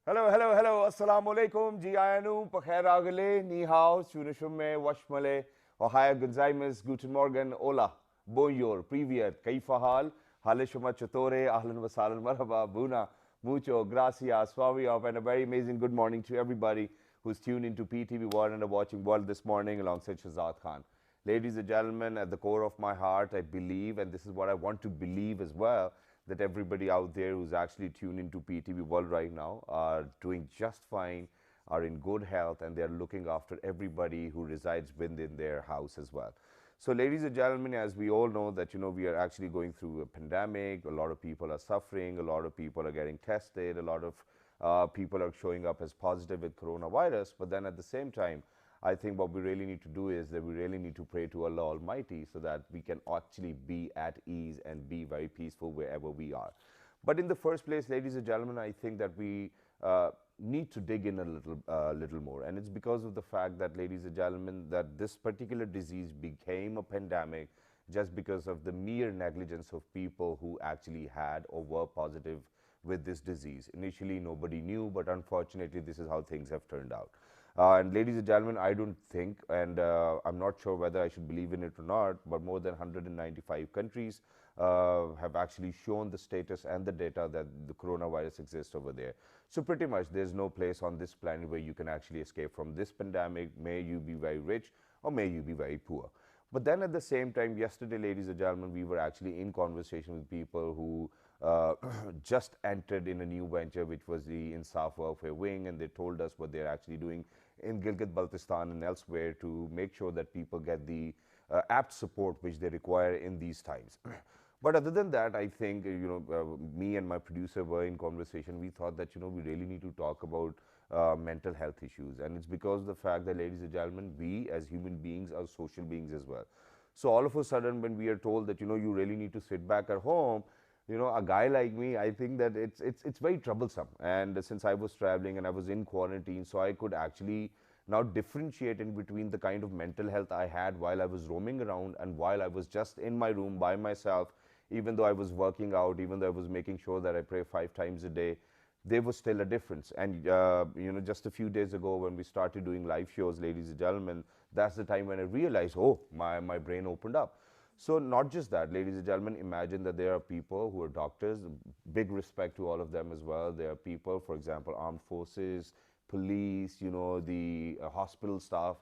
Hello, hello, hello. Assalamu alaikum. Ji ayanu, pakhair agale, ni hao, shunashumme, washmale, ohaya gonzaimas, guten morgen, hola, bonjour, privyet, kaifa hal, halishuma chatore, ahlan wasalan, marhaba, buna, mucho, gracias, swami of, and a very amazing good morning to everybody who's tuned into PTV World and are watching World this morning alongside Shahzad Khan. Ladies and gentlemen, at the core of my heart, I believe, and this is what I want to believe as well, that everybody out there who's actually tuned into PTV World right now are doing just fine, are in good health, and they're looking after everybody who resides within their house as well. So, ladies and gentlemen, as we all know that, we are actually going through a pandemic, a lot of people are suffering, a lot of people are getting tested, a lot of people are showing up as positive with coronavirus, but then at the same time, I think what we really need to do is that we really need to pray to Allah Almighty so that we can actually be at ease and be very peaceful wherever we are. But in the first place, ladies and gentlemen, I think that we need to dig in a little more. And it's because of the fact that, ladies and gentlemen, that this particular disease became a pandemic just because of the mere negligence of people who actually had or were positive with this disease. Initially, nobody knew, but unfortunately, this is how things have turned out. And ladies and gentlemen, I don't think, and I'm not sure whether I should believe in it or not, but more than 195 countries have actually shown the status and the data that the coronavirus exists over there. So pretty much there's no place on this planet where you can actually escape from this pandemic. May you be very rich or may you be very poor. But then at the same time, yesterday, ladies and gentlemen, we were actually in conversation with people who just entered in a new venture, which was the Insaf Welfare Wing, and they told us what they're actually doing in Gilgit-Baltistan and elsewhere to make sure that people get the apt support which they require in these times. But other than that, I think, me and my producer were in conversation. We thought that, we really need to talk about mental health issues. And it's because of the fact that, ladies and gentlemen, we as human beings are social beings as well. So all of a sudden, when we are told that, you really need to sit back at home, a guy like me, I think that it's very troublesome. And since I was traveling and I was in quarantine, so I could actually now differentiate in between the kind of mental health I had while I was roaming around and while I was just in my room by myself, even though I was working out, even though I was making sure that I pray 5 times a day. There was still a difference. And just a few days ago when we started doing live shows, ladies and gentlemen, that's the time when I realized, oh, my brain opened up. So not just that, ladies and gentlemen, imagine that there are people who are doctors, big respect to all of them as well. There are people, for example, armed forces, police, the hospital staff,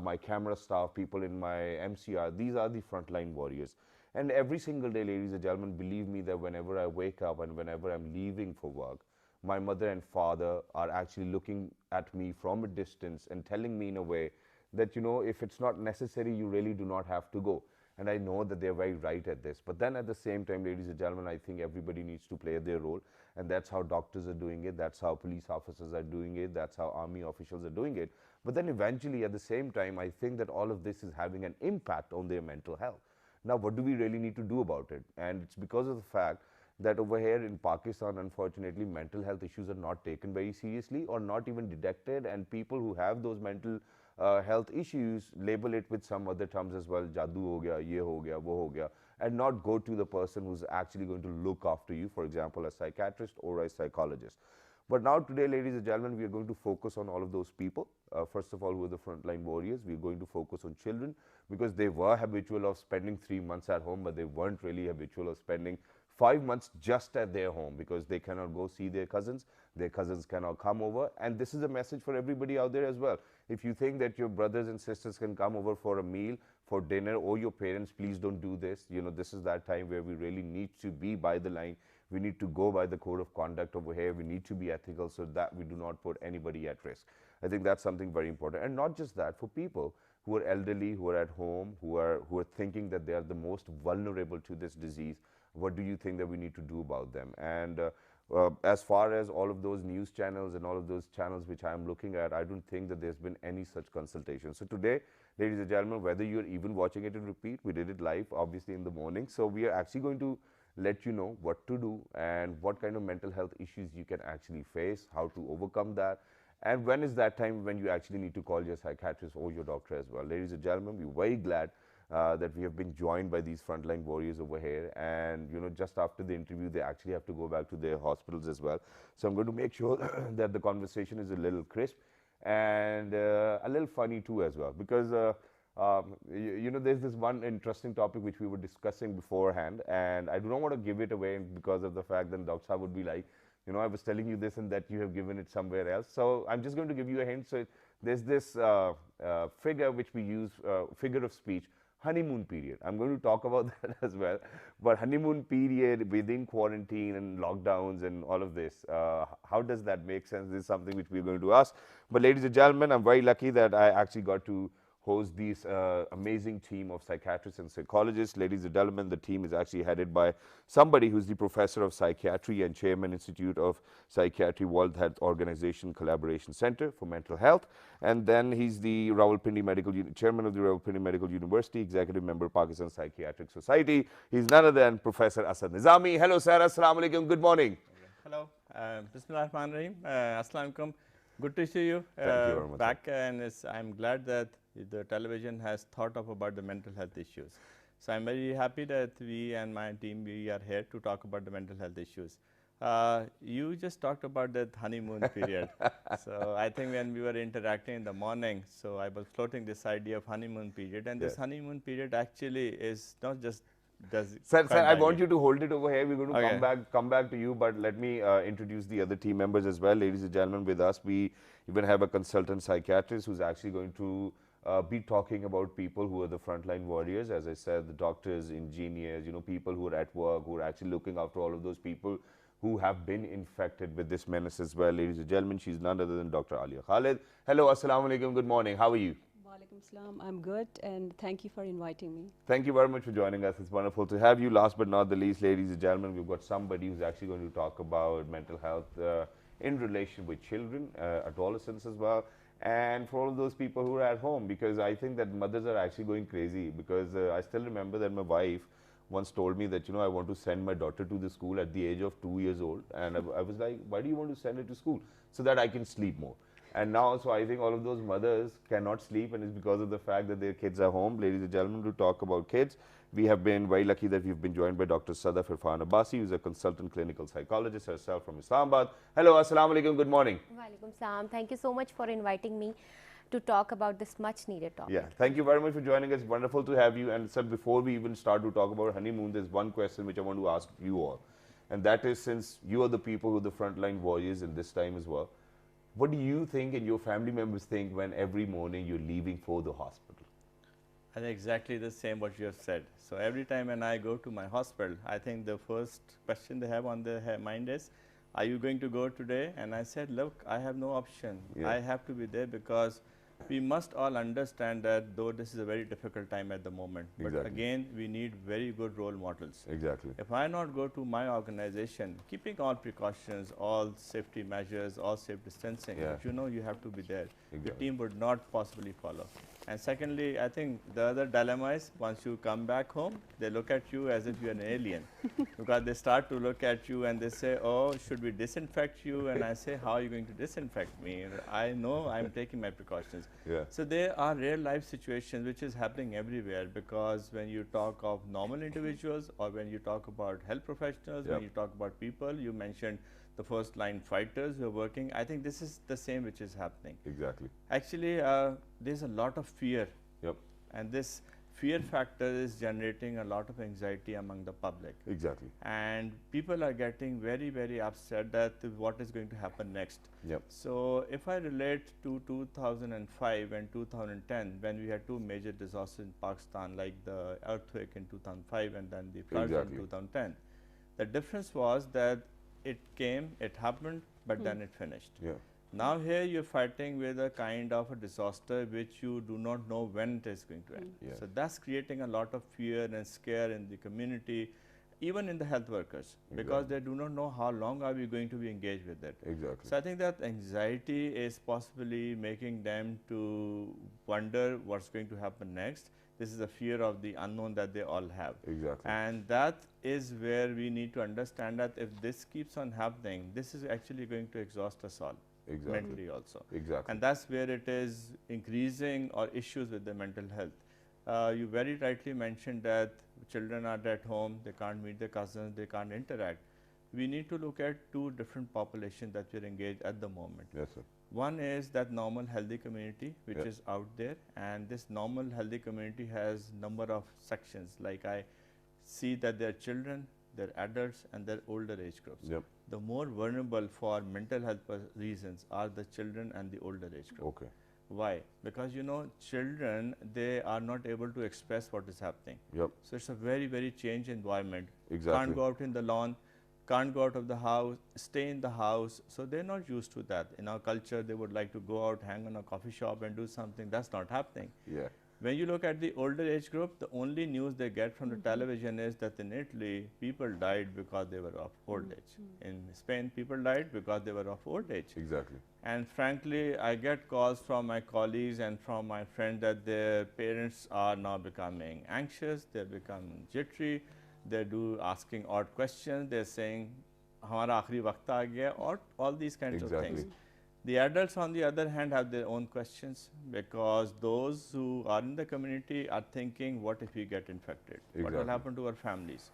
my camera staff, people in my MCR. These are the frontline warriors. And every single day, ladies and gentlemen, believe me that whenever I wake up and whenever I'm leaving for work, my mother and father are actually looking at me from a distance and telling me in a way that, if it's not necessary, you really do not have to go. And I know that they're very right at this. But then at the same time, ladies and gentlemen, I think everybody needs to play their role. And that's how doctors are doing it. That's how police officers are doing it. That's how army officials are doing it. But then eventually, at the same time, I think that all of this is having an impact on their mental health. Now, what do we really need to do about it? And it's because of the fact that over here in Pakistan, unfortunately, mental health issues are not taken very seriously or not even detected. And people who have those mental health issues label it with some other terms as well, jadoo ho gaya, ye ho gaya, wo ho gaya, and not go to the person who's actually going to look after you, for example, a psychiatrist or a psychologist. But now today, ladies and gentlemen, we are going to focus on all of those people. First of all, who are the frontline warriors. We're going to focus on children because they were habitual of spending 3 months at home, but they weren't really habitual of spending 5 months just at their home because they cannot go see their cousins cannot come over. And this is a message for everybody out there as well. If you think that your brothers and sisters can come over for a meal, for dinner, or your parents, please don't do this. This is that time where we really need to be by the line. We need to go by the code of conduct over here. We need to be ethical so that we do not put anybody at risk. I think that's something very important. And not just that, for people who are elderly, who are at home, who are thinking that they are the most vulnerable to this disease, what do you think that we need to do about them? And as far as all of those news channels and all of those channels which I am looking at, I don't think that there's been any such consultation. So today, ladies and gentlemen, whether you're even watching it in repeat, we did it live, obviously in the morning. So we are actually going to let you know what to do and what kind of mental health issues you can actually face, how to overcome that, and when is that time when you actually need to call your psychiatrist or your doctor as well. Ladies and gentlemen, we're very glad that we have been joined by these frontline warriors over here, and just after the interview they actually have to go back to their hospitals as well. So I'm going to make sure that the conversation is a little crisp and a little funny too as well, because there's this one interesting topic which we were discussing beforehand, and I do not want to give it away because of the fact that Dr. Saab would be like, I was telling you this and that you have given it somewhere else. So I'm just going to give you a hint. So there's this figure which we use, figure of speech, honeymoon period. I'm going to talk about that as well. But honeymoon period within quarantine and lockdowns and all of this, how does that make sense? This is something which we're going to ask. But ladies and gentlemen, I'm very lucky that I actually got to host this amazing team of psychiatrists and psychologists. Ladies and gentlemen, the team is actually headed by somebody who's the professor of psychiatry and chairman Institute of Psychiatry World Health Organization Collaboration Center for Mental Health. And then he's the chairman of the Rawalpindi Medical University, executive member Pakistan Psychiatric Society. He's none other than Professor Asad Nizami. Hello, sir. Assalamu alaikum. Good morning. Hello. Bismillahirrahmanirrahim. Assalamu alaikum. Good to see you, Thank you very much, back, and I'm glad that the television has thought of about the mental health issues. So I'm very happy that we and my team, we are here to talk about the mental health issues. You just talked about that honeymoon period. So I think when we were interacting in the morning, so I was floating this idea of honeymoon period, and this honeymoon period actually is not just Sir, I want you to hold it over here. We're going to Okay. come back to you, but let me introduce the other team members as well. Ladies and gentlemen, with us, we even have a consultant psychiatrist who's actually going to be talking about people who are the frontline warriors. As I said, the doctors, engineers, people who are at work, who are actually looking after all of those people who have been infected with this menace as well. Ladies and gentlemen, she's none other than Dr. Alia Khalid. Hello, assalamu alaikum, good morning. How are you? Walaikum salam. I'm good, and thank you for inviting me. Thank you very much for joining us. It's wonderful to have you. Last but not the least, ladies and gentlemen, we've got somebody who's actually going to talk about mental health in relation with children, adolescents as well, and for all of those people who are at home, because I think that mothers are actually going crazy, because I still remember that my wife once told me that, I want to send my daughter to the school at the age of 2 years old. And I was like, why do you want to send her to school? So that I can sleep more. And now, so I think all of those mothers cannot sleep, and it's because of the fact that their kids are home. Ladies and gentlemen, to talk about kids, we have been very lucky that we've been joined by Dr. Sadaf Irfan Abbasi, who's a consultant clinical psychologist herself from Islamabad. Hello, assalamu alaikum, good morning. Walaikum salam. Thank you so much for inviting me to talk about this much needed topic. Yeah, thank you very much for joining us. Wonderful to have you. And sir, before we even start to talk about honeymoon, there's one question which I want to ask you all. And that is, since you are the people who are the frontline warriors in this time as well, what do you think and your family members think when every morning you're leaving for the hospital? I think exactly the same what you have said. So every time when I go to my hospital, I think the first question they have on their mind is, are you going to go today? And I said, look, I have no option. Yeah. I have to be there, because we must all understand that though this is a very difficult time at the moment, Exactly. but again, we need very good role models. Exactly. If I not go to my organization, keeping all precautions, all safety measures, all safe distancing, Yeah. but you have to be there. The Exactly. team would not possibly follow. And secondly, I think the other dilemma is, once you come back home, they look at you as if you're an alien, because they start to look at you and they say, oh, should we disinfect you? And I say, how are you going to disinfect me? I know I'm taking my precautions. Yeah. So there are real life situations which is happening everywhere, because when you talk of normal individuals, or when you talk about health professionals, Yep. when you talk about people, you mentioned the first line fighters who are working. I think this is the same which is happening. Exactly. Actually, there's a lot of fear, Yep. and this fear factor is generating a lot of anxiety among the public. Exactly. And people are getting very, very upset that what is going to happen next. Yep. So if I relate to 2005 and 2010, when we had two major disasters in Pakistan, like the earthquake in 2005 and then the floods Exactly. in 2010, the difference was that it came, it happened, but then it finished. Yeah. Now here you're fighting with a kind of a disaster which you do not know when it is going to end. Yeah. So that's creating a lot of fear and scare in the community, even in the health workers, because they do not know how long are we going to be engaged with it. Exactly. So I think that anxiety is possibly making them to wonder what's going to happen next. This is a fear of the unknown that they all have. Exactly. And that is where we need to understand that if this keeps on happening, this is actually going to exhaust us all. Exactly. Mentally also. Exactly. And that's where it is increasing or issues with the mental health. You very rightly mentioned that children are at home, they can't meet their cousins, they can't interact. We need to look at two different populations that we're engaged at the moment. Yes, sir. One is that normal healthy community which Yeah. is out there, and this normal healthy community has number of sections. Like I see that there are children, there are adults, and there are older age groups. Yep. The more vulnerable for mental health reasons are the children and the older age group. Okay. Why? Because children, they are not able to express what is happening. Yep. So it's a very, very changed environment. Exactly. Can't go out in the lawn, can't go out of the house, stay in the house. So they're not used to that. In our culture, they would like to go out, hang on a coffee shop and do something. That's not happening. Yeah. When you look at the older age group, the only news they get from the television is that in Italy, people died because they were of old age. In Spain, people died because they were of old age. Exactly. And frankly, I get calls from my colleagues and from my friends that their parents are now becoming anxious, they're becoming jittery, they're asking odd questions, they're saying, "Hamara aakhri waqt aa gaya," or all these kinds of Exactly. things. The adults, on the other hand, have their own questions, because those who are in the community are thinking, what if we get infected? What will Exactly. happen to our families?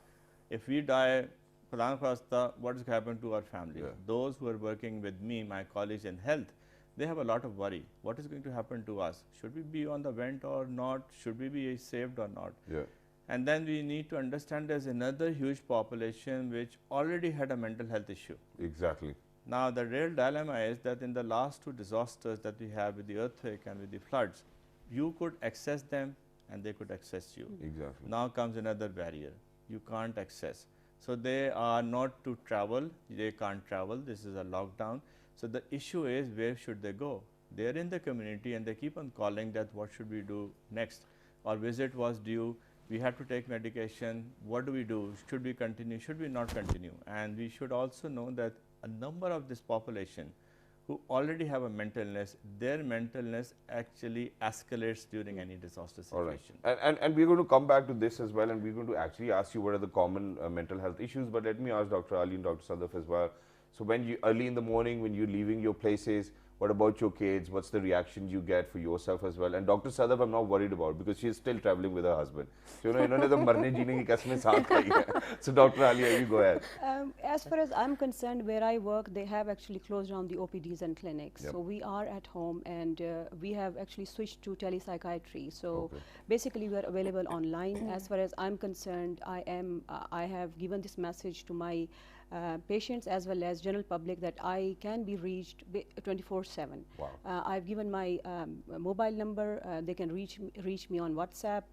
If we die, Pradhan Khwasta, what is going to happen to our families? Yeah. Those who are working with me, my colleagues in health, they have a lot of worry. What is going to happen to us? Should we be on the vent or not? Should we be saved or not? Yeah. And then we need to understand there's another huge population which already had a mental health issue. Exactly. Now, the real dilemma is that in the last two disasters that we have with the earthquake and with the floods, you could access them and they could access you. Exactly. Now comes another barrier. You can't access. So they are not to travel. They can't travel. This is a lockdown. So the issue is, where should they go? They are in the community and they keep on calling that what should we do next? Our visit was due. We have to take medication. What do we do? Should we continue? Should we not continue? And we should also know that a number of this population who already have a mental illness, their mental illness actually escalates during any disaster All right. situation. And we're going to come back to this as well, and we're going to actually ask you what are the common mental health issues. But let me ask Dr. Ali and Dr. Sadaf as well. So when you, early in the morning, when you're leaving your places, what about your kids? What's the reaction you get for yourself as well? And Dr. Sadaf, I'm not worried about, because she's still traveling with her husband. So, इन्होंने तो मरने जीने की कसमें साथ खाई हैं. So Dr. Ali, you go ahead. As far as I'm concerned, where I work, they have actually closed down the OPDs and clinics. Yep. So we are at home, and we have actually switched to telepsychiatry. So Okay. basically, we are available online. As far as I'm concerned, I have given this message to my patients as well as general public that I can be reached 24/7. Wow. I've given my mobile number. They can reach me on WhatsApp.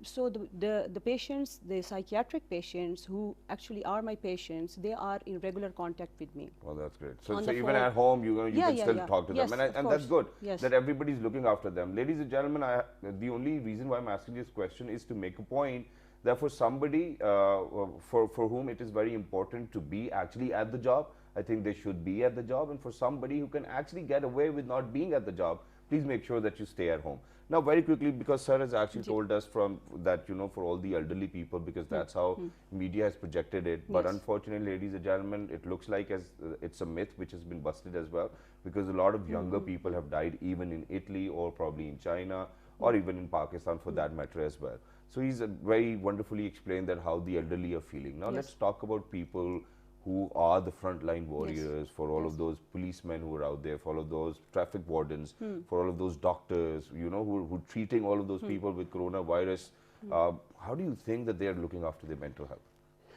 So the patients, the psychiatric patients who actually are my patients, they are in regular contact with me. Well, that's great. So, On so the even phone. at home, you Yeah, can yeah, still yeah. talk to Yes, them, of and that's course. good Yes. that everybody's looking after them. Ladies and gentlemen, the only reason why I'm asking this question is to make a point that for somebody for whom it is very important to be actually at the job, I think they should be at the job. And for somebody who can actually get away with not being at the job, please make sure that you stay at home. Now, very quickly, because sir has actually told us from that, for all the elderly people, because that's how media has projected it. But Yes. unfortunately, ladies and gentlemen, it looks like as it's a myth which has been busted as well, because a lot of younger people have died even in Italy or probably in China or even in Pakistan for that matter as well. So he's very wonderfully explained that how the elderly are feeling. Now Yes. let's talk about people who are the frontline warriors, for all of those policemen who are out there, for all of those traffic wardens, for all of those doctors, who are treating all of those people with coronavirus. How do you think that they are looking after their mental health?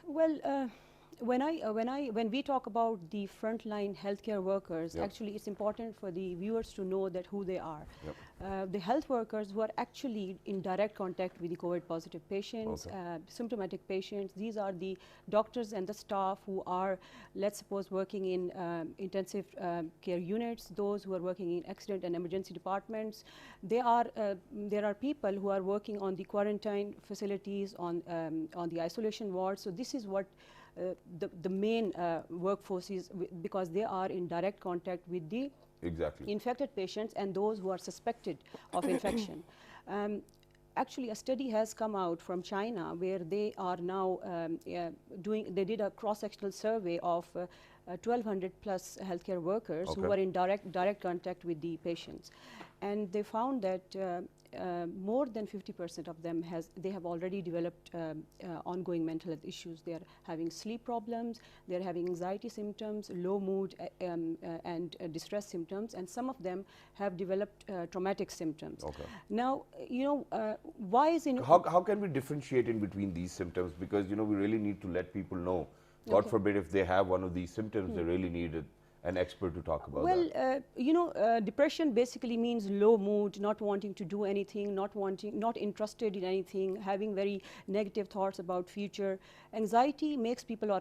Well, when we talk about the frontline healthcare workers, Yep. actually it's important for the viewers to know that who they are. Yep. The health workers who are actually in direct contact with the COVID-positive patients, Okay. symptomatic patients. These are the doctors and the staff who are, let's suppose, working in intensive care units. Those who are working in accident and emergency departments. There are people who are working on the quarantine facilities, on the isolation wards. So this is what the main workforce is, because they are in direct contact with the Exactly. infected patients and those who are suspected of infection. Actually, a study has come out from China where they are now they did a cross-sectional survey of 1,200 plus healthcare workers who Okay. were in direct contact with the patients, and they found that more than 50% of them they have already developed ongoing mental health issues. They are having sleep problems, they are having anxiety symptoms, low mood and distress symptoms, and some of them have developed traumatic symptoms. Okay. Now, why is in How can we differentiate in between these symptoms? Because, we really need to let people know. God Okay. forbid if they have one of these symptoms, they really need an expert to talk about Well, that. depression basically means low mood, not wanting to do anything, not interested in anything, having very negative thoughts about future. Anxiety makes people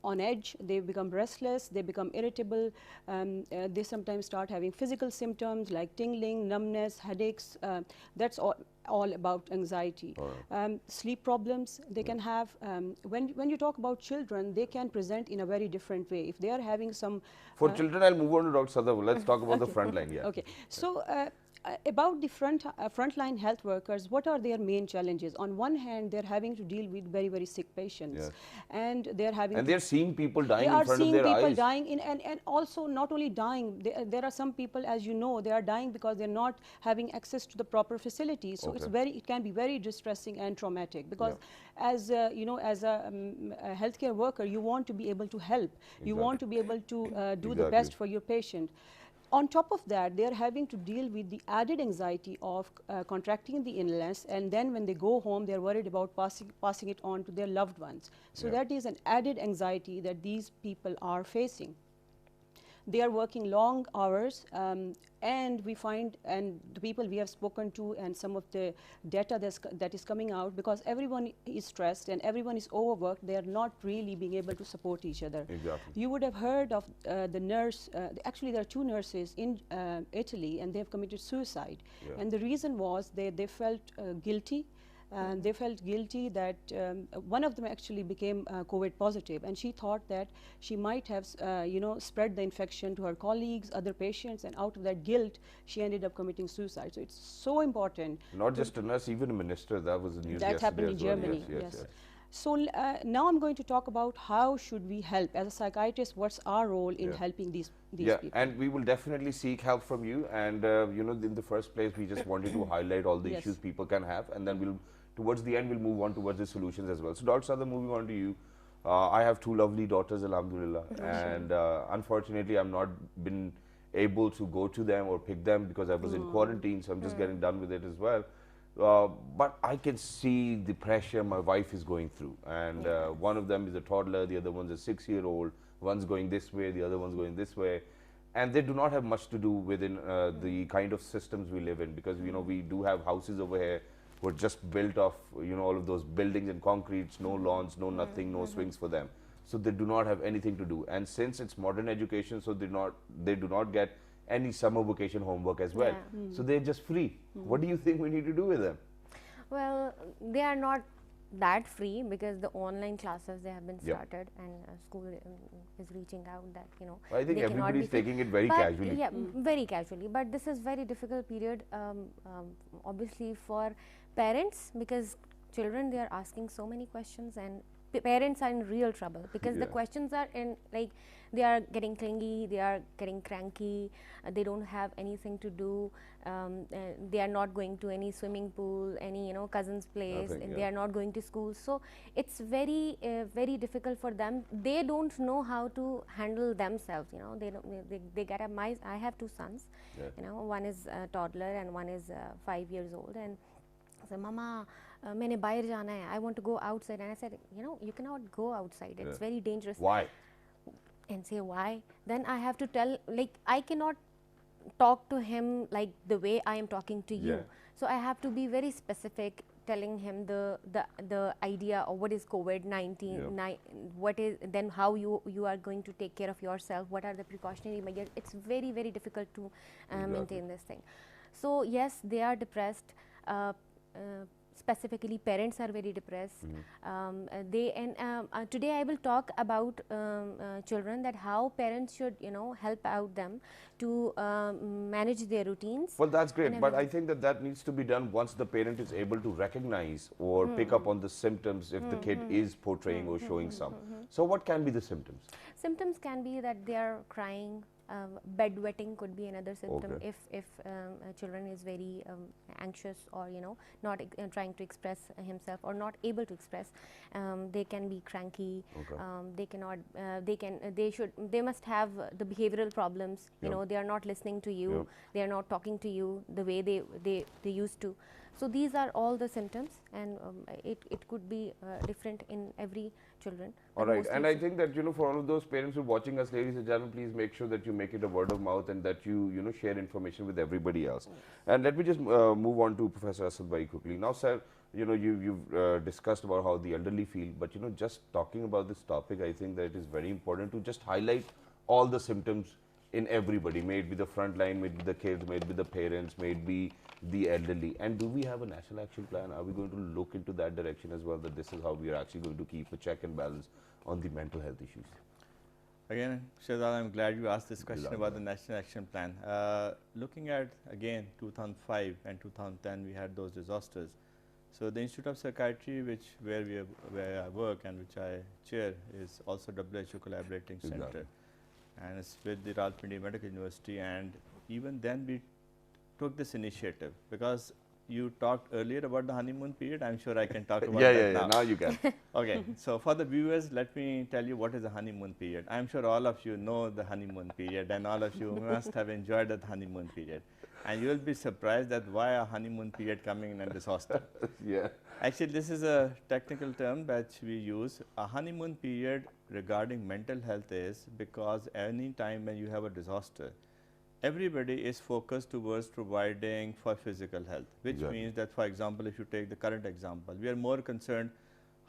on edge. They become restless, they become irritable. They sometimes start having physical symptoms like tingling, numbness, headaches. That's all about anxiety. Sleep problems they can have. When you talk about children, they can present in a very different way. If they are having some For children, I'll move on to Dr. Sadaf. Let's talk about the front line. Yeah. Okay, so about the frontline health workers, what are their main challenges? On one hand, they're having to deal with very, very sick patients, Yes. and they're having And to they're seeing people dying they in are front of seeing their people eyes. dying and also not only dying, there are some people, as you know, they are dying because they're not having access to the proper facilities. So it can be very distressing and traumatic, because as as a healthcare worker, you want to be able to help. You want to be able to do the best for your patient. On top of that, they are having to deal with the added anxiety of contracting the illness, and then when they go home, they are worried about passing it on to their loved ones. So that is an added anxiety that these people are facing. They are working long hours, and we find, and the people we have spoken to, and some of the data that is coming out, because everyone is stressed and everyone is overworked, they are not really being able to support each other. Exactly. You would have heard of the nurse, actually there are two nurses in Italy, and they have committed suicide. And the reason was they felt guilty. They felt guilty that one of them actually became COVID positive, and she thought that she might have spread the infection to her colleagues, other patients, and out of that guilt, she ended up committing suicide. So it's so important. Not just a nurse, even a minister. That was the news That yesterday happened in as well. Germany. Yes. So now I'm going to talk about how should we help as a psychiatrist. What's our role in helping these people? And we will definitely seek help from you. And in the first place, we just wanted to highlight all the issues people can have, and then towards the end, we'll move on towards the solutions as well. So, Dr. Sadaf, moving on to you. I have two lovely daughters, alhamdulillah, and unfortunately, I've not been able to go to them or pick them because I was in quarantine, so I'm just getting done with it as well. But I can see the pressure my wife is going through, and one of them is a toddler, the other one's a 6-year-old, one's going this way, the other one's going this way, and they do not have much to do within the kind of systems we live in, because we do have houses over here were just built off all of those buildings and concretes, no lawns, no nothing, no swings for them. So they do not have anything to do. And since it's modern education, so they do not get any summer vacation homework as well. So they're just free. What do you think we need to do with them? Well, they are not that free, because the online classes, they have been started, and school is reaching out that I think they cannot everybody's be taking it very but casually. Yeah, very casually. But this is very difficult period, obviously for parents, because children, they are asking so many questions, and parents are in real trouble, because the questions are in, like, they are getting clingy, they are getting cranky, they don't have anything to do, they are not going to any swimming pool, any cousin's place, Nothing, they are not going to school. So it's very very difficult for them. They don't know how to handle themselves. They get I have two sons. One is a toddler and one is 5 years old, and I said, Mama, मैंने बाहर जाना है, I want to go outside. And I said, you cannot go outside, it's very dangerous. Why? And say, why? Then I have to tell, like, I cannot talk to him like the way I am talking to you. So I have to be very specific, telling him the idea of what is COVID-19, what is, then how you are going to take care of yourself, what are the precautionary measures. It's very, very difficult to maintain this thing. So yes, they are depressed. specifically parents are very depressed. Today I will talk about children, that how parents should help out them to manage their routines. Well, that's great, but I think that that needs to be done once the parent is able to recognize or pick up on the symptoms if the kid is portraying or showing some. So what can be the symptoms? Symptoms can be that they are crying. Bedwetting could be another symptom. Okay. If a children is very anxious, or not trying to express himself or not able to express, they can be cranky. Okay. They must have the behavioral problems. They are not listening to you. Yep. They are not talking to you the way they used to. So these are all the symptoms, and it could be different in every children. All right, and I think that for all of those parents who are watching us, ladies and gentlemen, please make sure that you make it a word of mouth and that you share information with everybody else. And let me just move on to Professor Asad very quickly. Now, sir, you've discussed about how the elderly feel, but just talking about this topic, I think that it is very important to just highlight all the symptoms in everybody, may it be the front line, may it be the kids, may it be the parents, may it be the elderly. And do we have a national action plan? Are we going to look into that direction as well, that this is how we are actually going to keep a check and balance on the mental health issues? Again, Shahzad, I'm glad you asked this question about the National Action Plan. Looking at, again, 2005 and 2010, we had those disasters. So the Institute of Psychiatry, where I work and which I chair, is also WHO Collaborating Center. And it's with the Rawalpindi Medical University, and even then we took this initiative because you talked earlier about the honeymoon period. I'm sure I can talk about that now. Now you can. Okay, so for the viewers, let me tell you what is the honeymoon period. I'm sure all of you know the honeymoon period, and all of you must have enjoyed the honeymoon period. And you will be surprised that why a honeymoon period coming in a disaster. Yeah. Actually, this is a technical term that we use. A honeymoon period regarding mental health is because any time when you have a disaster, everybody is focused towards providing for physical health, which means that, for example, if you take the current example, we are more concerned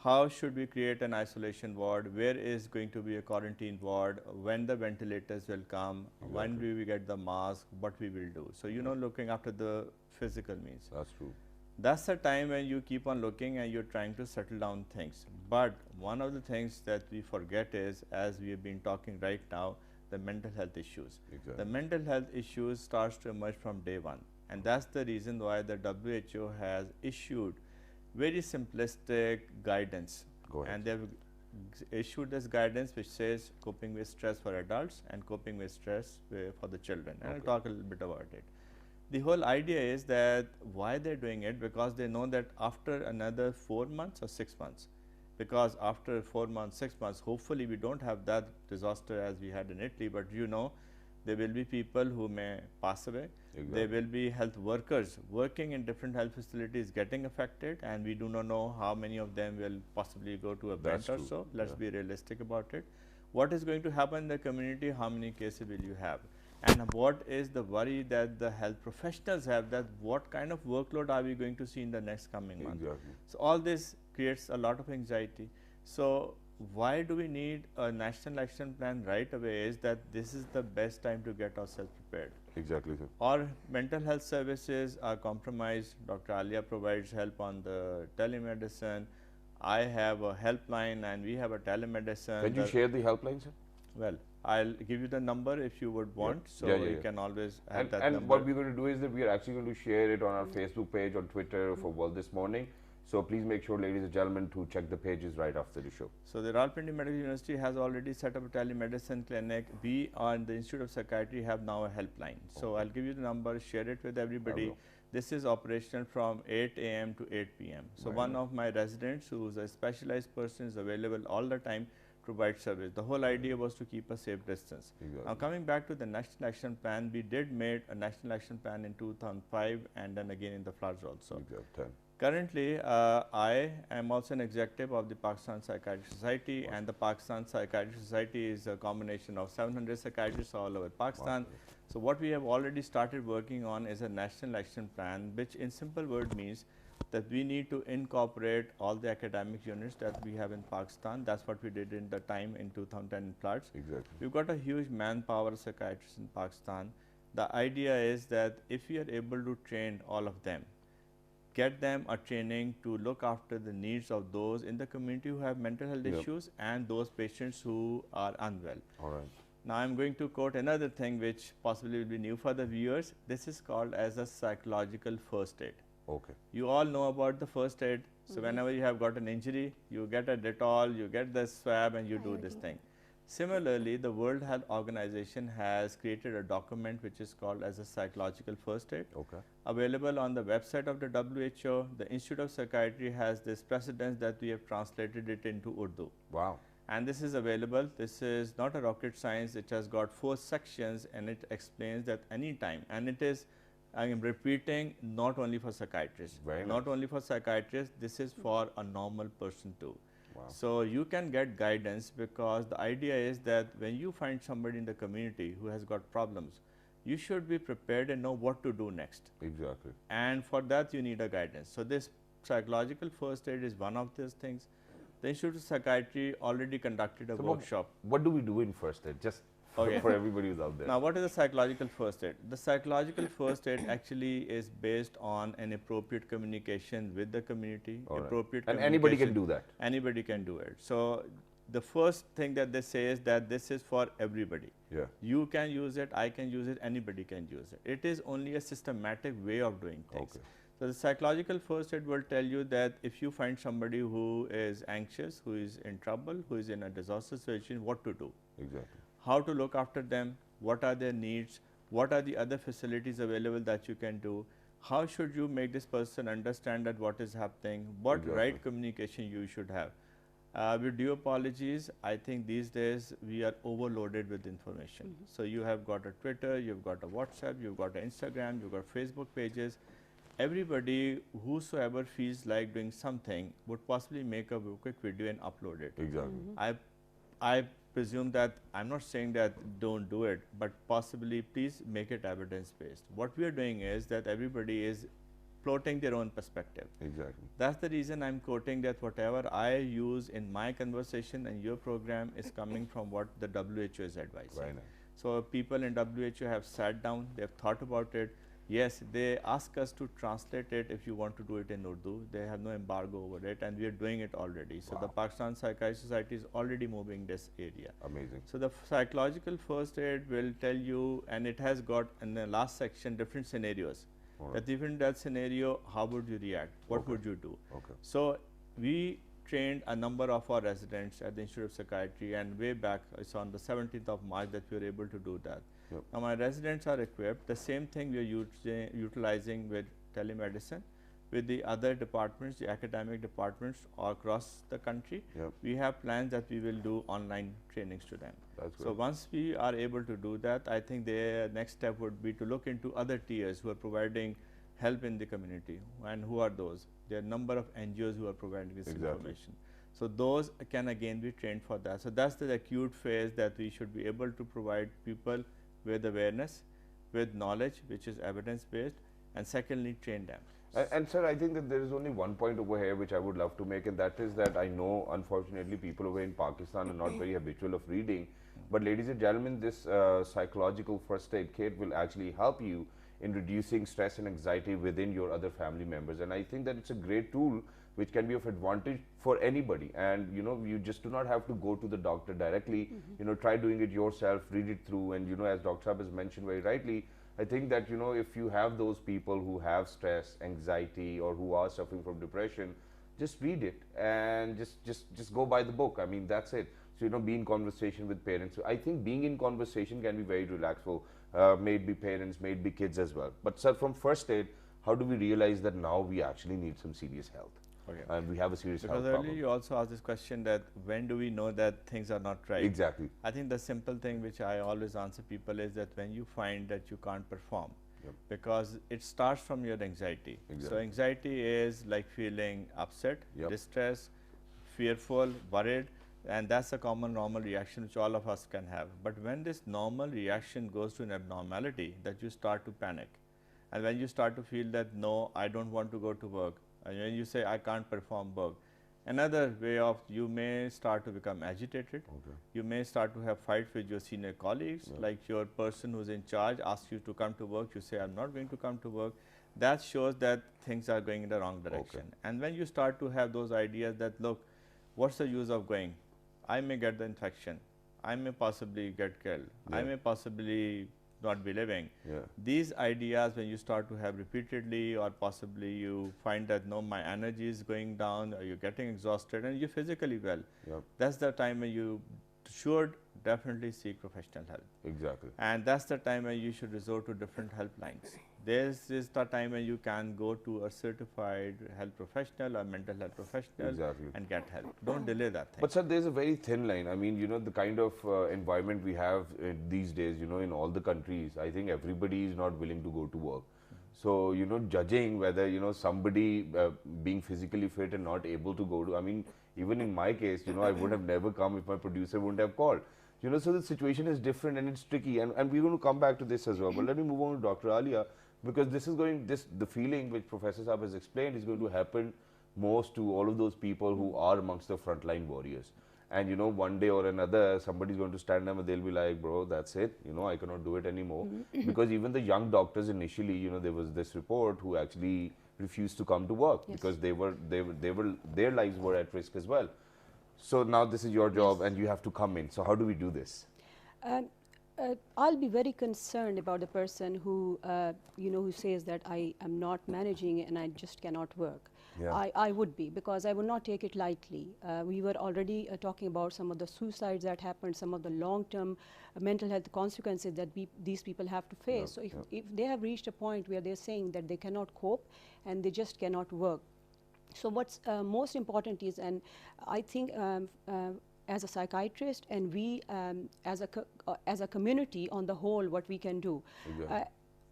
how should we create an isolation ward, where is going to be a quarantine ward, when the ventilators will come, when do we get the mask, what we will do. So, looking after the physical means. That's true. That's the time when you keep on looking and you're trying to settle down things. But one of the things that we forget is, as we have been talking right now, the mental health issues. Exactly. The mental health issues starts to emerge from day one. And that's the reason why the WHO has issued very simplistic guidance. And they've issued this guidance which says coping with stress for adults and coping with stress for the children. And I'll talk a little bit about it. The whole idea is that why they're doing it, because they know that after another 4 months or 6 months, because after 4 months, 6 months, hopefully we don't have that disaster as we had in Italy, but there will be people who may pass away. Exactly. There will be health workers working in different health facilities getting affected, and we do not know how many of them will possibly go to a bed or so. Let's be realistic about it. What is going to happen in the community? How many cases will you have? And what is the worry that the health professionals have, that what kind of workload are we going to see in the next coming month? So all this creates a lot of anxiety. So why do we need a national action plan right away is that this is the best time to get ourselves prepared. Exactly, sir. Our mental health services are compromised. Dr. Alia provides help on the telemedicine. I have a helpline and we have a telemedicine. Can you share the helpline, sir? Well, I'll give you the number if you would want. So you can always have that and number. What we're going to do is that we are actually going to share it on our Facebook page, on Twitter for World This Morning. So please make sure, ladies and gentlemen, to check the pages right after the show. So the Rawalpindi Medical University has already set up a telemedicine clinic. We on the Institute of Psychiatry have now a helpline. So I'll give you the number, share it with everybody. This is operational from 8 a.m. to 8 p.m. So one of my residents, who is a specialized person, is available all the time to provide service. The whole idea was to keep a safe distance. Now coming back to the National Action Plan, we did made a National Action Plan in 2005 and then again in the floods also. Currently, I am also an executive of the Pakistan Psychiatry Society, and the Pakistan Psychiatry Society is a combination of 700 psychiatrists all over Pakistan. So what we have already started working on is a National Action Plan, which in simple word means that we need to incorporate all the academic units that we have in Pakistan. That's what we did in the time in 2010 floods. We've got a huge manpower psychiatrists in Pakistan. The idea is that if we are able to train all of them, get them a training to look after the needs of those in the community who have mental health issues and those patients who are unwell. All right. Now I'm going to quote another thing which possibly will be new for the viewers. This is called as a psychological first aid. Okay. You all know about the first aid. So whenever you have got an injury, you get a Dettol, you get the swab and you do this thing. Similarly, the World Health Organization has created a document which is called as a psychological first aid. Okay. Available on the website of the WHO. The Institute of Psychiatry has this precedence that we have translated it into Urdu. Wow. And this is available. This is not a rocket science. It has got 4 sections and it explains that any time. And it is, I am repeating, not only for psychiatrists. Very not nice. only for psychiatrists, this is for a normal person too. Wow. So you can get guidance, because the idea is that when you find somebody in the community who has got problems, you should be prepared and know what to do next. Exactly. And for that you need a guidance. So this psychological first aid is one of those things. The Institute of Psychiatry already conducted a workshop. What do we do in first aid? Just for everybody who's out there. Now, what is the psychological first aid? The psychological first aid actually is based on an appropriate communication with the community. All right. Appropriate And anybody can communication. do that. Anybody can do it. So the first thing that they say is that this is for everybody. Yeah. You can use it, I can use it, anybody can use it. It is only a systematic way of doing things. Okay. So the psychological first aid will tell you that if you find somebody who is anxious, who is in trouble, who is in a disaster situation, what to do, Exactly. how to look after them, what are their needs, what are the other facilities available that you can do, how should you make this person understand that what is happening, what Exactly. right communication you should have. With due apologies, I think these days we are overloaded with information. So you have got a Twitter, you've got a WhatsApp, you've got an Instagram, you've got Facebook pages. Everybody, whosoever feels like doing something, would possibly make a quick video and upload it. Exactly. I presume that, I'm not saying that don't do it, but possibly please make it evidence based. What we are doing is that everybody is plotting their own perspective. Exactly. That's the reason I'm quoting that whatever I use in my conversation and your program is coming from what the WHO is advising. Very nice. So people in WHO have sat down, they have thought about it. Yes, they ask us to translate it if you want to do it in Urdu. They have no embargo over it, and we are doing it already. So the Pakistan Psychiatry Society is already moving this area. Amazing. So the psychological first aid will tell you, and it has got in the last section different scenarios. That even in that scenario, how would you react? What would you do? Okay. So we trained a number of our residents at the Institute of Psychiatry, and way back, it's on the 17th of March that we were able to do that. Yep. Now my residents are equipped. The same thing we are utilizing with telemedicine, with the other departments, the academic departments all across the country. Yep. We have plans that we will do online trainings to them. That's So good. once we are able to do that, I think the next step would be to look into other tiers who are providing help in the community. And who are those? There are a number of NGOs who are providing this Exactly. information. So those can again be trained for that. So that's the acute phase that we should be able to provide people with awareness, with knowledge, which is evidence based, and secondly train them. And sir, I think that there is only one point over here which I would love to make, and that is that I know unfortunately people over in Pakistan are not very habitual of reading, but ladies and gentlemen, this psychological first aid kit will actually help you in reducing stress and anxiety within your other family members, and I think that it's a great tool which can be of advantage for anybody. And you know, you just do not have to go to the doctor directly. You know, try doing it yourself, read it through, and you know, as Dr. Saab has mentioned very rightly, I think that, you know, if you have those people who have stress, anxiety, or who are suffering from depression, just read it and just go by the book. I mean, that's it. So, you know, be in conversation with parents. So I think being in conversation can be very relaxful. May it be parents, may it be kids as well. But sir, from first aid, how do we realize that now we actually need some serious help? Okay. And we have a serious Because health earlier problem. you also asked this question that when do we know that things are not right? Exactly. I think the simple thing which I always answer people is that when you find that you can't perform, Yep. because it starts from your anxiety. So Exactly. anxiety is like feeling upset, Yep. distressed, fearful, worried, and that's a common normal reaction which all of us can have. But when this normal reaction goes to an abnormality, that you start to panic. And when you start to feel that, no, I don't want to go to work, and when you say, I can't perform work, another way of, you may start to become agitated. Okay. You may start to have fights with your senior colleagues, like your person who's in charge asks you to come to work, you say, I'm not going to come to work. that shows that things are going in the wrong direction. And when you start to have those ideas that, look, what's the use of going? I may get the infection. I may possibly get killed. I may possibly not be living. These ideas, when you start to have repeatedly, or possibly you find that, no, my energy is going down, or you're getting exhausted and you're physically well, that's the time when you should definitely seek professional help. Exactly. And that's the time when you should resort to different helplines. This is the time when you can go to a certified health professional or mental health professional and get help. Don't delay that thing. But sir, there's a very thin line. I mean, you know, the kind of environment we have these days, you know, in all the countries, I think everybody is not willing to go to work. So, you know, judging whether, you know, somebody being physically fit and not able to go to, I mean, even in my case, you know, I would have never come if my producer wouldn't have called. You know, so the situation is different and it's tricky. And we're going to come back to this as well. But let me move on to Dr. Alia, because this is going, the feeling which Professor Saab has explained is going to happen most to all of those people who are amongst the frontline warriors. And, you know, one day or another, somebody's going to stand up and they'll be like, bro, that's it. You know, I cannot do it anymore. Because even the young doctors initially, you know, there was this report who actually refused to come to work because their lives were at risk as well. So now this is your job and you have to come in. So how do we do this? I'll be very concerned about the person who, you know, who says that I am not managing and I just cannot work. I would be, because I would not take it lightly. We were already talking about some of the suicides that happened, some of the long-term mental health consequences that these people have to face. So if they have reached a point where they're saying that they cannot cope and they just cannot work. So what's most important is, and I think as a psychiatrist and we as a community on the whole, what we can do.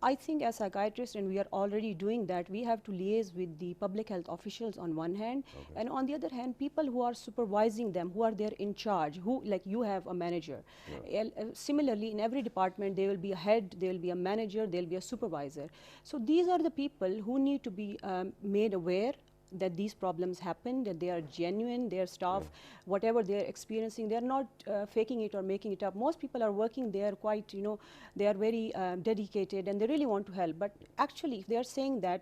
I think as psychiatrists, and we are already doing that, we have to liaise with the public health officials on one hand, and on the other hand, people who are supervising them, who are there in charge, who, like you have a manager. Similarly, in every department, there will be a head, there will be a manager, there will be a supervisor. So these are the people who need to be made aware that these problems happen, that they are genuine, their staff, whatever they're experiencing, they're not faking it or making it up. Most people are working there quite, you know, they are very dedicated and they really want to help. But actually, if they are saying that,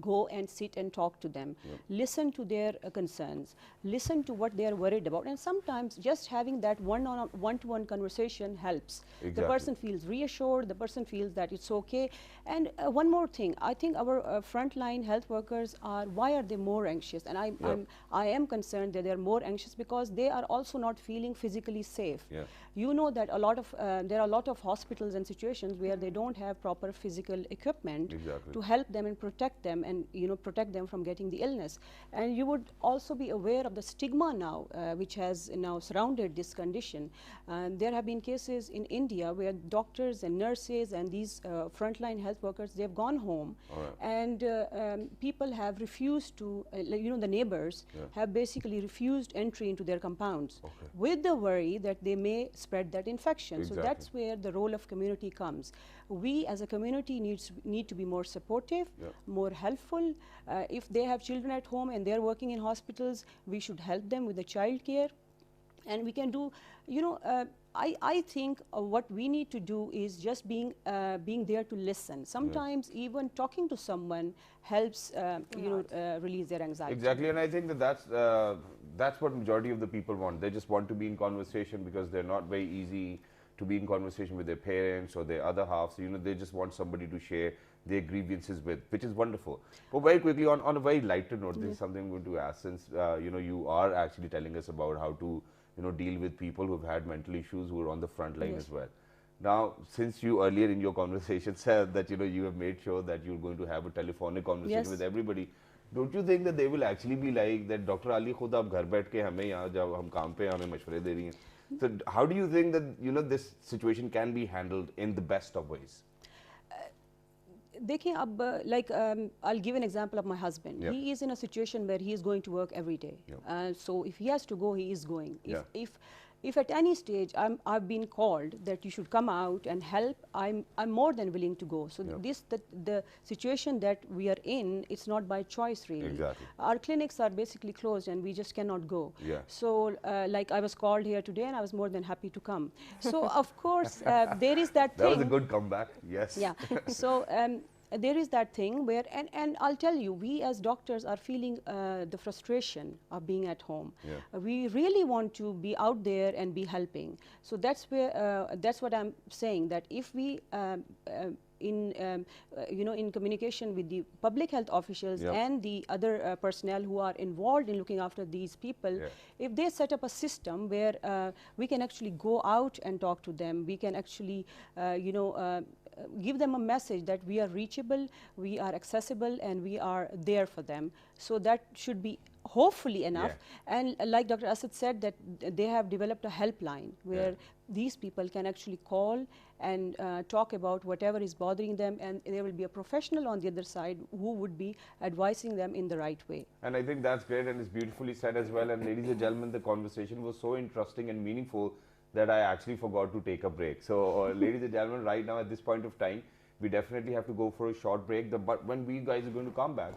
go and sit and talk to them, listen to their concerns, listen to what they are worried about, and sometimes just having that one-to-one conversation helps. The person feels reassured, the person feels that it's okay. And one more thing, I think our frontline health workers why are they more anxious? And I am concerned that they're more anxious because they are also not feeling physically safe. You know that there are a lot of hospitals and situations where they don't have proper physical equipment to help them and protect them, and you know, protect them from getting the illness. And you would also be aware of the stigma now which has now surrounded this condition. There have been cases in India where doctors and nurses and these frontline health workers, they've gone home and people have refused to, you know, the neighbors have basically refused entry into their compounds with the worry that they may spread that infection. So that's where the role of community comes. We as a community need to be more supportive, more helpful. If they have children at home and they're working in hospitals, we should help them with the child care. And we can do, you know, I think what we need to do is just being there to listen. Sometimes even talking to someone helps, you know, release their anxiety. Exactly, and I think that's what majority of the people want. They just want to be in conversation because they're not very easy to be in conversation with their parents or their other half. So, you know, they just want somebody to share their grievances with, which is wonderful. But very quickly, on a very lighter note, this is something I'm going to ask, since, you know, you are actually telling us about how to, you know, deal with people who've had mental issues who are on the front line as well. Now, since you earlier in your conversation said that, you know, you have made sure that you're going to have a telephonic conversation with everybody, don't you think that they will actually be like that, Dr. Ali, khud aap ghar baith ke hame yahan jab hum kaam pe hame mashware de rahi hain? So how do you think that, you know, this situation can be handled in the best of ways? देखिए अब like I'll give an example of my husband. He is in a situation where he is going to work every day. So if he has to go, he is going. If at any stage I've been called that you should come out and help, I'm more than willing to go. So the situation that we are in, it's not by choice really. Our clinics are basically closed and we just cannot go. So like I was called here today and I was more than happy to come. So of course there is that thing. That was a good comeback. Yes. So there is that thing where, and I'll tell you, we as doctors are feeling the frustration of being at home. Yeah. We really want to be out there and be helping. So that's where, that's what I'm saying, that if we in communication with the public health officials Yep. and the other personnel who are involved in looking after these people, Yeah. if they set up a system where we can actually go out and talk to them, we can actually give them a message that we are reachable, we are accessible, and we are there for them. So that should be hopefully enough. Yeah. And like Dr. Asad said, that they have developed a helpline where these people can actually call and talk about whatever is bothering them, and there will be a professional on the other side who would be advising them in the right way. And I think that's great, and it's beautifully said as well. And ladies and gentlemen, the conversation was so interesting and meaningful that I actually forgot to take a break. So ladies and gentlemen, right now at this point of time, we definitely have to go for a short break. But when we guys are going to come back,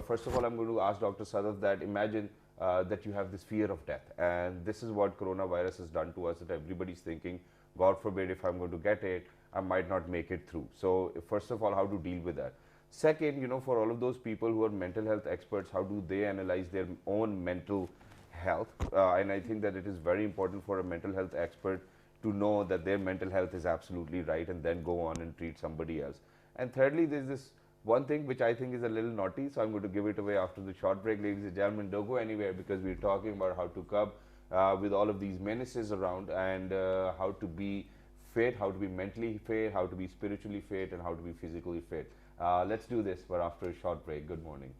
first of all, I'm going to ask Dr. Sadaf that imagine that you have this fear of death, and this is what coronavirus has done to us, that everybody's thinking, God forbid, if I'm going to get it, I might not make it through. So first of all, how to deal with that. Second, for all of those people who are mental health experts, how do they analyze their own mental health? And I think that it is very important for a mental health expert to know that their mental health is absolutely right, and then go on and treat somebody else. And thirdly, there's this one thing which I think is a little naughty, so I'm going to give it away after the short break. Ladies and gentlemen, don't go anywhere, because we're talking about how to cope with all of these menaces around, and how to be fit, how to be mentally fit, how to be spiritually fit, and how to be physically fit. Let's do this, but after a short break. Good morning.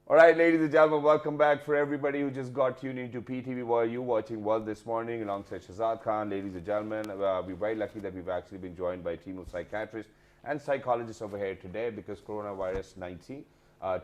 All right, ladies and gentlemen, welcome back. For everybody who just got tuned into PTV while you watching World this morning alongside Shazad Khan. Ladies and gentlemen, we're very lucky that we've actually been joined by a team of psychiatrists and psychologists over here today, because coronavirus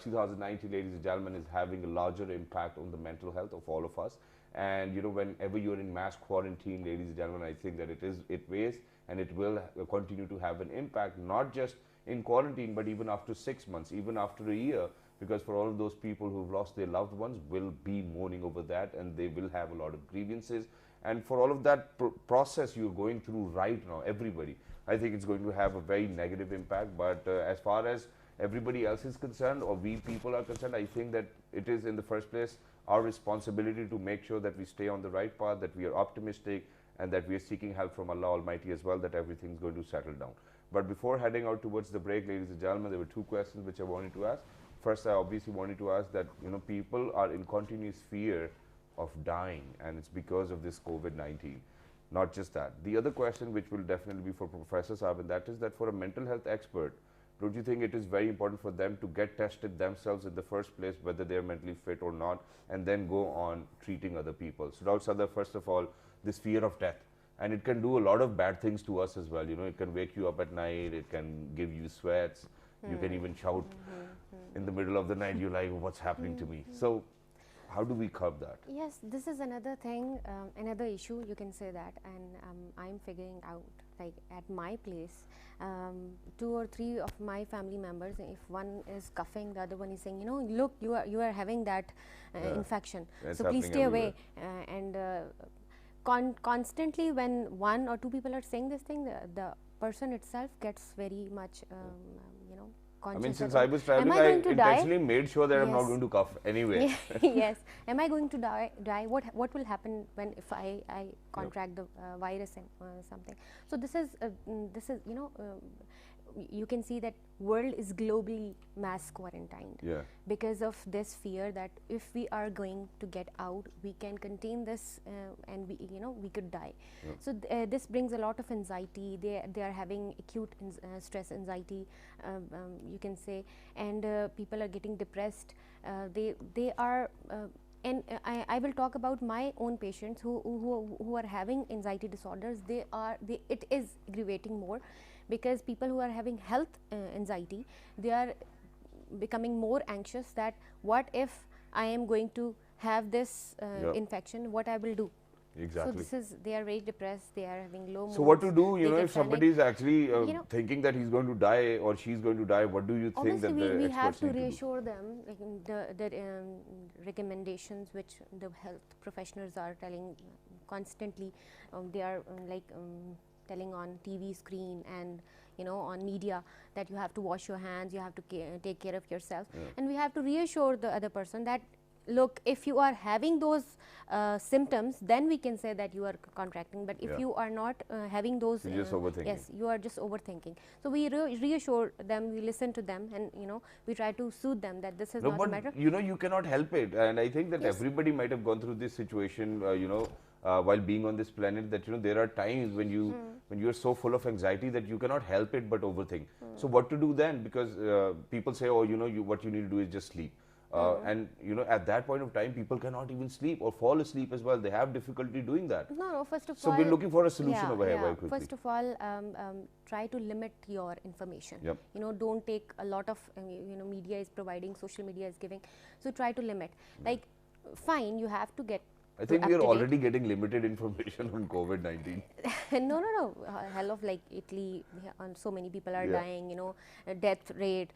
2019, ladies and gentlemen, is having a larger impact on the mental health of all of us. And you know, whenever you're in mass quarantine, ladies and gentlemen, I think that it weighs and it will continue to have an impact, not just in quarantine, but even after 6 months, even after a year, because for all of those people who've lost their loved ones will be mourning over that, and they will have a lot of grievances. And for all of that process you're going through right now, everybody, I think it's going to have a very negative impact. But as far as everybody else is concerned, or we people are concerned, I think that it is in the first place our responsibility to make sure that we stay on the right path, that we are optimistic, and that we are seeking help from Allah Almighty as well, that everything's going to settle down. But before heading out towards the break, ladies and gentlemen, there were two questions which I wanted to ask. First, I obviously wanted to ask that, you know, people are in continuous fear of dying, and it's because of this COVID-19. Not just that. The other question, which will definitely be for Professor Saab, and that is that for a mental health expert, don't you think it is very important for them to get tested themselves in the first place, whether they're mentally fit or not, and then go on treating other people? So, Dr. Sadar, first of all, this fear of death, and it can do a lot of bad things to us as well. You know, it can wake you up at night, it can give you sweats, you can even shout in the middle of the night, you're like, what's happening to me? So, how do we curb that? Yes, this is another thing, another issue, you can say that, and I'm figuring out, like at my place, 2 or 3 of my family members, if one is coughing, the other one is saying, you know, look, you are having that infection, so please stay away. And constantly when 1 or 2 people are saying this thing, the person itself gets very much, you know, I mean, conscious. since I was traveling, I intentionally made sure that I'm not Yes. going to cough anyway. Yes. Am I going to die? What will happen when if I contract the virus and something? So this is you know, you can see that world is globally mass quarantined Yeah. because of this fear that if we are going to get out, we can contain this and we, you know, we could die. Yeah. So this brings a lot of anxiety. They are having acute stress anxiety, you can say, and people are getting depressed. They are and I will talk about my own patients who are having anxiety disorders. It is aggravating more, because people who are having health anxiety, they are becoming more anxious that what if I am going to have this infection, what I will do. Exactly. So this is, they are very depressed, they are having low moods. So what to do, you they know, get if somebody is actually You know, thinking that he's going to die or she's going to die, what do you think that obviously the we have experts to need to do? reassure them, like the recommendations which the health professionals are telling constantly. They are telling on TV screen and, you know, on media, that you have to wash your hands, you have to take care of yourself. And we have to reassure the other person that, look, if you are having those symptoms, then we can say that you are contracting. But if you are not having those, You're just overthinking. yes, you are just overthinking. So we reassure them, we listen to them, and, you know, we try to soothe them that this is No, not but a matter. you know, you cannot help it, and I think that Yes. everybody might have gone through this situation, you know, while being on this planet, that, you know, there are times when you are so full of anxiety that you cannot help it but overthink. So what to do then? Because people say, oh, you know, what you need to do is just sleep. And you know, at that point of time, people cannot even sleep or fall asleep as well. They have difficulty doing that. No, first of So all, we're looking for a solution over here very quickly. First of all, try to limit your information. Yep. You know, don't take a lot of, you know, media is providing, social media is giving. So try to limit. Like, fine, you have to get I think we are up to date. already getting limited information on COVID-19. No. Hell of, like, Italy, so many people are dying, you know, death rate,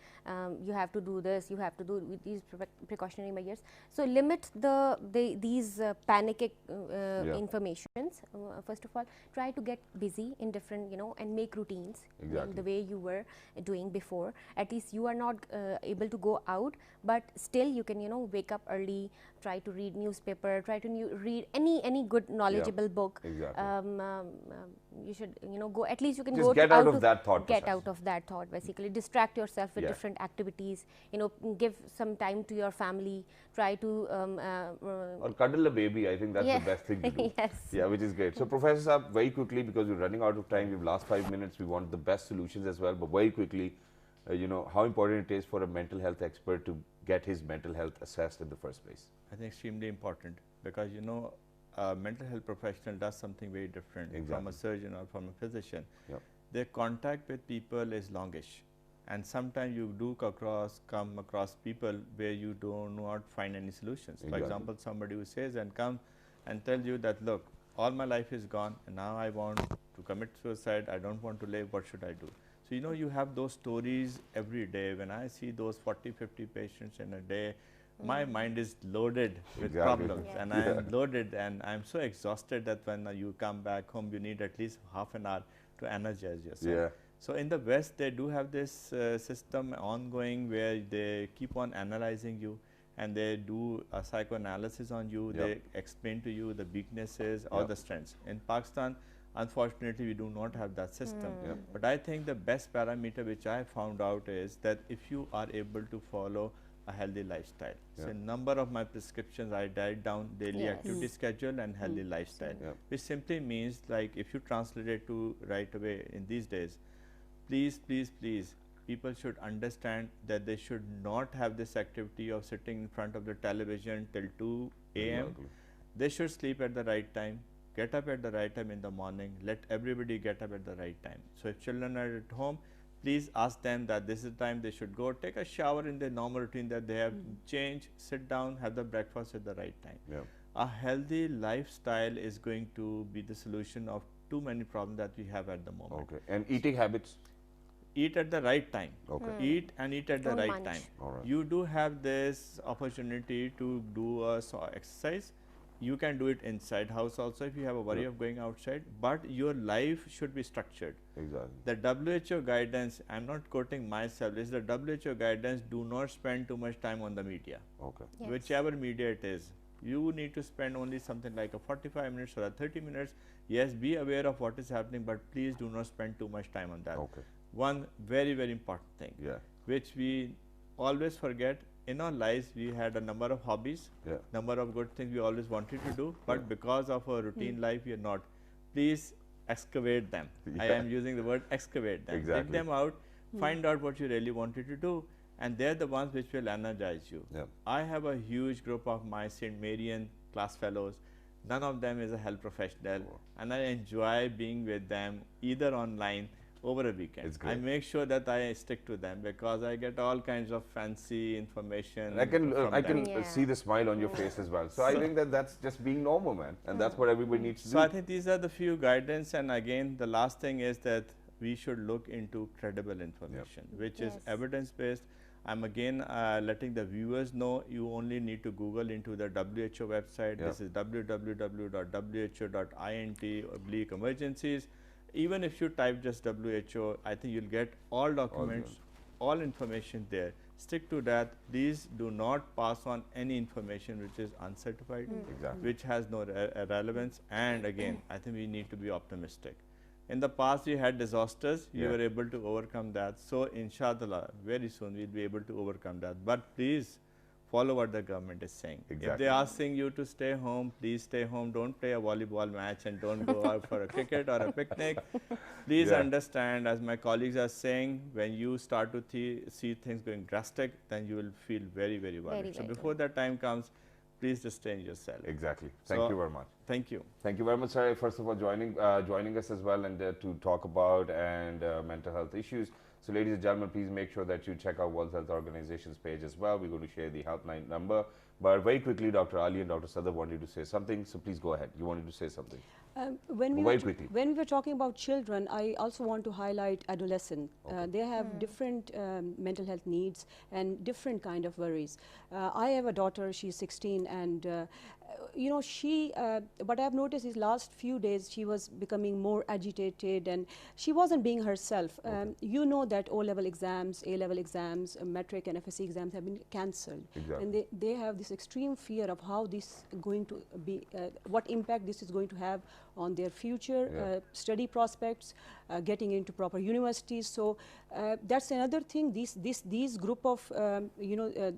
you have to do this, you have to do with these precautionary measures. So limit these panic informations. First of all, try to get busy in different, you know, and make routines Exactly. the way you were doing before. At least you are not able to go out, but still you can, you know, wake up early, try to read newspaper, try to read any good knowledgeable book. Exactly. You should, you know, go, at least you can Just go get out of that thought get process. out of that thought, basically distract yourself with different activities, you know, give some time to your family, try to Or cuddle a baby, I think that's the best thing to do. Yes. Yeah, which is great. So Professor Saab, very quickly, because we're running out of time, we've last 5 minutes, we want the best solutions as well, but very quickly, you know, how important it is for a mental health expert to get his mental health assessed in the first place? I think extremely important, because you know, mental health professional does something very different from Exactly. a surgeon or from a physician. Yep. Their contact with people is longish, and sometimes you do come across people where you do not find any solutions. For Exactly. example, somebody who says and come and tell you that, look, all my life is gone and now I want to commit suicide, I don't want to live, what should I do? So you know, you have those stories every day. When I see those 40, 50 patients in a day, my mind is loaded with Exactly. problems, Yeah. and I am loaded, and I'm so exhausted that when you come back home, you need at least half an hour to energize yourself. Yeah. So in the West, they do have this system ongoing where they keep on analyzing you, and they do a psychoanalysis on you. Yep. They explain to you the weaknesses or Yep. the strengths. In Pakistan, unfortunately, we do not have that system. Yep. But I think the best parameter which I found out is that if you are able to follow a healthy lifestyle. So Yeah. a number of my prescriptions, I died down daily Yes. activity schedule and healthy lifestyle, Yep. which simply means, like, if you translate it to right away in these days, please, please, please, people should understand that they should not have this activity of sitting in front of the television till 2 a.m. Exactly. They should sleep at the right time, get up at the right time in the morning, let everybody get up at the right time. So if children are at home, please ask them that this is the time they should go, take a shower in their normal routine that they have, change, sit down, have the breakfast at the right time. Yeah. A healthy lifestyle is going to be the solution of too many problems that we have at the moment. Okay. And eating habits? Eat at the right time. Okay. Eat and eat at the Don't right munch. time. All right. You do have this opportunity to do a exercise. You can do it inside house also if you have a worry Yeah. of going outside, but your life should be structured. Exactly. The WHO guidance, I'm not quoting myself, is the WHO guidance: do not spend too much time on the media. Okay. Yes. Whichever media it is, you need to spend only something like a 45 minutes or a 30 minutes. Yes, be aware of what is happening, but please do not spend too much time on that. Okay. One very, very important thing, Yeah. which we always forget, in our lives we had a number of hobbies, Yeah. number of good things we always wanted to do, but because of our routine life we are not. Please excavate them. I Yeah. am using the word excavate them. Exactly. Dig them out, find out what you really wanted to do, and they're the ones which will energize you. Yeah. I have a huge group of my St. Marian class fellows. None of them is a health professional, and I enjoy being with them either online over a weekend. It's I great. make sure that I stick to them because I get all kinds of fancy information. And I can from I them. can Yeah. see the smile on your face as well. So I think that that's just being normal, man, and that's what everybody needs to So do. I think these are the few guidance, and again, the last thing is that we should look into credible information, which is Yes. evidence-based. I'm again letting the viewers know you only need to Google into the WHO website. Yeah. This is www.who.int/emergencies. Even if you type just WHO, I think you'll get all documents, all information there. Stick to that. Please do not pass on any information which is uncertified, Exactly. which has no relevance. And again, I think we need to be optimistic. In the past, we had disasters. We Yeah. were able to overcome that. So, inshallah, very soon we'll be able to overcome that. But please follow what the government is saying. If Exactly. they are asking you to stay home, please stay home. Don't play a volleyball match and don't go out for a cricket or a picnic. Please Yeah. understand, as my colleagues are saying, when you start to see things going drastic, then you will feel very, very worried. Very, So, very before that time comes, please restrain yourself. Exactly. Thank So- you very much. Thank you. Thank you very much, sir. First of all, joining us as well, and to talk about mental health issues. So, ladies and gentlemen, please make sure that you check out World Health Organization's page as well. We're going to share the helpline number. But very quickly, Dr. Ali and Dr. Sadar wanted to say something. So, please go ahead. You wanted to say something. When Very quickly. when we were talking about children, I also want to highlight adolescent. They have different mental health needs and different kind of worries. I have a daughter, she's 16, and you know, what I've noticed is last few days she was becoming more agitated and she wasn't being herself. You know that O-level exams, A-level exams, metric and FSC exams have been cancelled. Exactly. And they have this extreme fear of how this going to be, what impact this is going to have on their future Yeah. study prospects, getting into proper universities. So that's another thing. These group of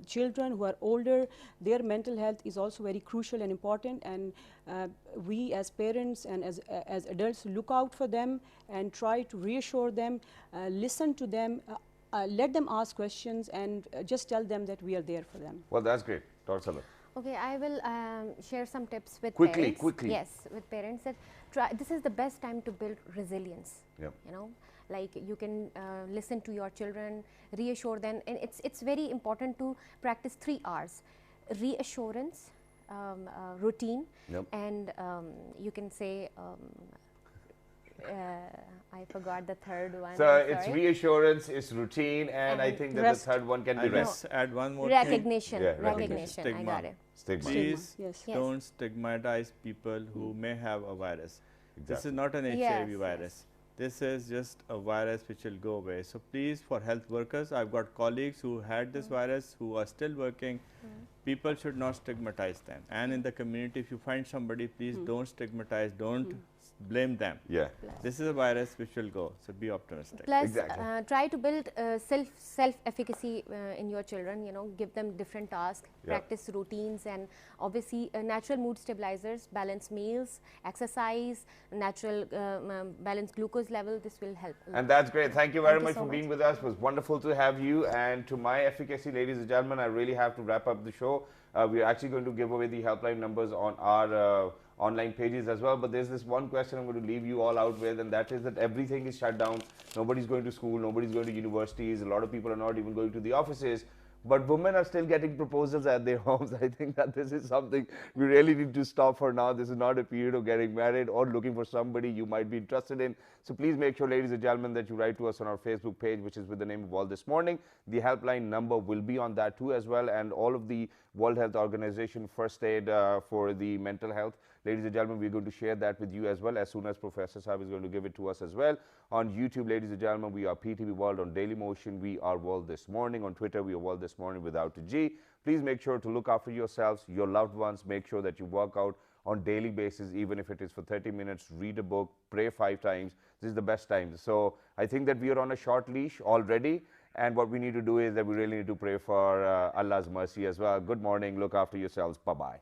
children who are older, their mental health is also very crucial and important. And we as parents and as adults look out for them and try to reassure them, listen to them. let them ask questions and just tell them that we are there for them. Well, that's great. Dr. Salam. Okay, I will share some tips with Quickly, parents. quickly. Yes, with parents that try. This is the best time to build resilience. Yep. You know, like you can listen to your children, reassure them, and it's very important to practice 3 R's: reassurance, routine, Yep. and you can say. I forgot the third one. So I'm it's sorry. reassurance, it's routine, and I And think that rest. the third one can be I rest. just add one more Recognition. Yeah, recognition. I Stigma. got it. Stigma. Please Yes. Yes. don't stigmatize people who may have a virus. This Exactly. is not an HIV Yes, virus. This is just a virus which will go away. So please, for health workers, I've got colleagues who had this virus who are still working. People should not stigmatize them. And in the community, if you find somebody, please don't stigmatize, don't blame them. Yeah. This is a virus which will go. So be optimistic. Plus, Exactly. try to build self efficacy in your children. You know, give them different tasks, Yeah. practice routines, and obviously natural mood stabilizers, balanced meals, exercise, natural balanced glucose level. This will help. a lot. And that's great. Thank you very Thank you much so for much. being with us. It was wonderful to have you. And to my efficacy, ladies and gentlemen, I really have to wrap up the show. We're actually going to give away the helpline numbers on our online pages as well. But there's this one question I'm going to leave you all out with, and that is that everything is shut down. Nobody's going to school. Nobody's going to universities. A lot of people are not even going to the offices. But women are still getting proposals at their homes. I think that this is something we really need to stop for now. This is not a period of getting married or looking for somebody you might be interested in. So please make sure, ladies and gentlemen, that you write to us on our Facebook page, which is with the name of All This Morning. The helpline number will be on that too as well. And all of the World Health Organization first aid for the mental health. Ladies and gentlemen, we're going to share that with you as well as soon as Professor Saab is going to give it to us as well. On YouTube, ladies and gentlemen, we are PTV World. On Daily Motion, we are World This Morning. On Twitter, we are World This Morning without a G. Please make sure to look after yourselves, your loved ones. Make sure that you work out on daily basis, even if it is for 30 minutes, read a book, pray 5 times. This is the best time. So I think that we are on a short leash already. And what we need to do is that we really need to pray for Allah's mercy as well. Good morning. Look after yourselves. Bye-bye.